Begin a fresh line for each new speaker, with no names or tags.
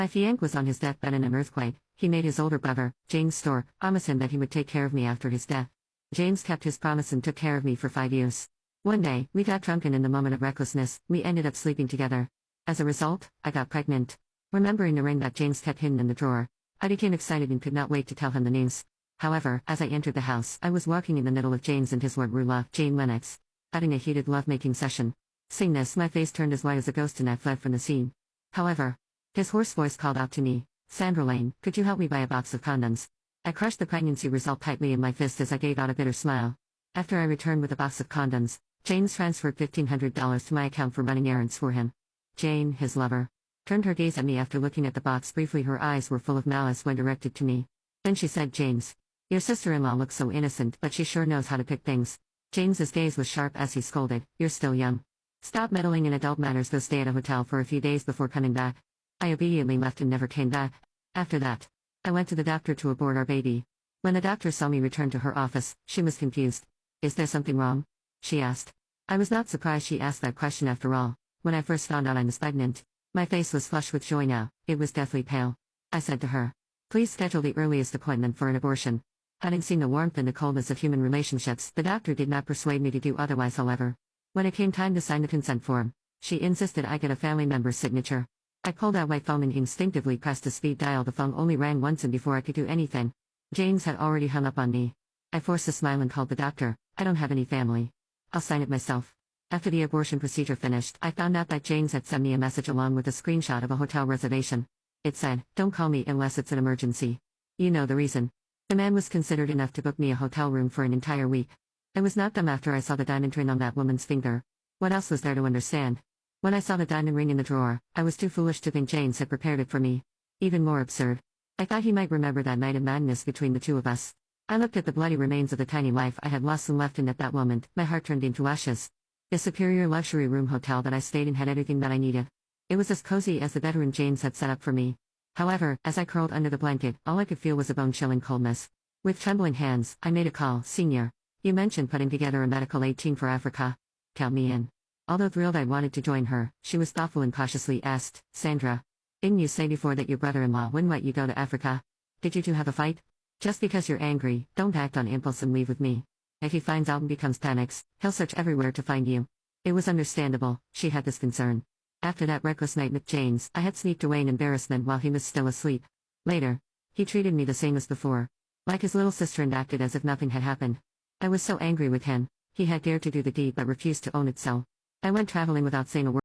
If Yank was on his deathbed in an earthquake, he made his older brother, James Storr, promise him that he would take care of me after his death. James kept his promise and took care of me for 5 years. One day, we got drunk and in the moment of recklessness, we ended up sleeping together. As a result, I got pregnant. Remembering the ring that James kept hidden in the drawer, I became excited and could not wait to tell him the news. However, as I entered the house, I was walking in the middle of James and his Lord Rula, Jane Lennox, having a heated lovemaking session. Seeing this, my face turned as white as a ghost and I fled from the scene. However, his hoarse voice called out to me, "Sandra Lane, could you help me buy a box of condoms?" I crushed the pregnancy result tightly in my fist as I gave out a bitter smile. After I returned with a box of condoms, James transferred $1,500 to my account for running errands for him. Jane, his lover, turned her gaze at me after looking at the box briefly. Her eyes were full of malice when directed to me. Then she said, "James, your sister-in-law looks so innocent, but she sure knows how to pick things." James's gaze was sharp as he scolded, "You're still young. Stop meddling in adult matters. Go stay at a hotel for a few days before coming back." I obediently left and never came back. After that, I went to the doctor to abort our baby. When the doctor saw me return to her office, she was confused. "Is there something wrong?" she asked. I was not surprised she asked that question after all. When I first found out I was pregnant, my face was flushed with joy. Now, it was deathly pale. I said to her, "Please schedule the earliest appointment for an abortion." Having seen the warmth and the coldness of human relationships, the doctor did not persuade me to do otherwise. However, when it came time to sign the consent form, she insisted I get a family member's signature. I pulled out my phone and instinctively pressed a speed dial. The phone only rang once, and before I could do anything, James had already hung up on me. I forced a smile and called the doctor. "I don't have any family. I'll sign it myself." After the abortion procedure finished, I found out that James had sent me a message along with a screenshot of a hotel reservation. It said, "Don't call me unless it's an emergency." You know the reason. The man was considerate enough to book me a hotel room for an entire week. I was not dumb after I saw the diamond ring on that woman's finger. What else was there to understand? When I saw the diamond ring in the drawer, I was too foolish to think James had prepared it for me. Even more absurd, I thought he might remember that night of madness between the two of us. I looked at the bloody remains of the tiny life I had lost and left, and at that moment, my heart turned into ashes. The superior luxury room hotel that I stayed in had everything that I needed. It was as cozy as the bedroom James had set up for me. However, as I curled under the blanket, all I could feel was a bone-chilling coldness. With trembling hands, I made a call. "Senior, you mentioned putting together a medical aid team for Africa. Count me in." Although thrilled I wanted to join her, she was thoughtful and cautiously asked, "Sandra, didn't you say before that your brother-in-law wouldn't let you go to Africa? Did you two have a fight? Just because you're angry, don't act on impulse and leave with me. If he finds out and becomes panics, he'll search everywhere to find you." It was understandable, she had this concern. After that reckless night with James, I had sneaked away in embarrassment while he was still asleep. Later, he treated me the same as before, like his little sister, and acted as if nothing had happened. I was so angry with him. He had dared to do the deed but refused to own it, so I went traveling without saying a word.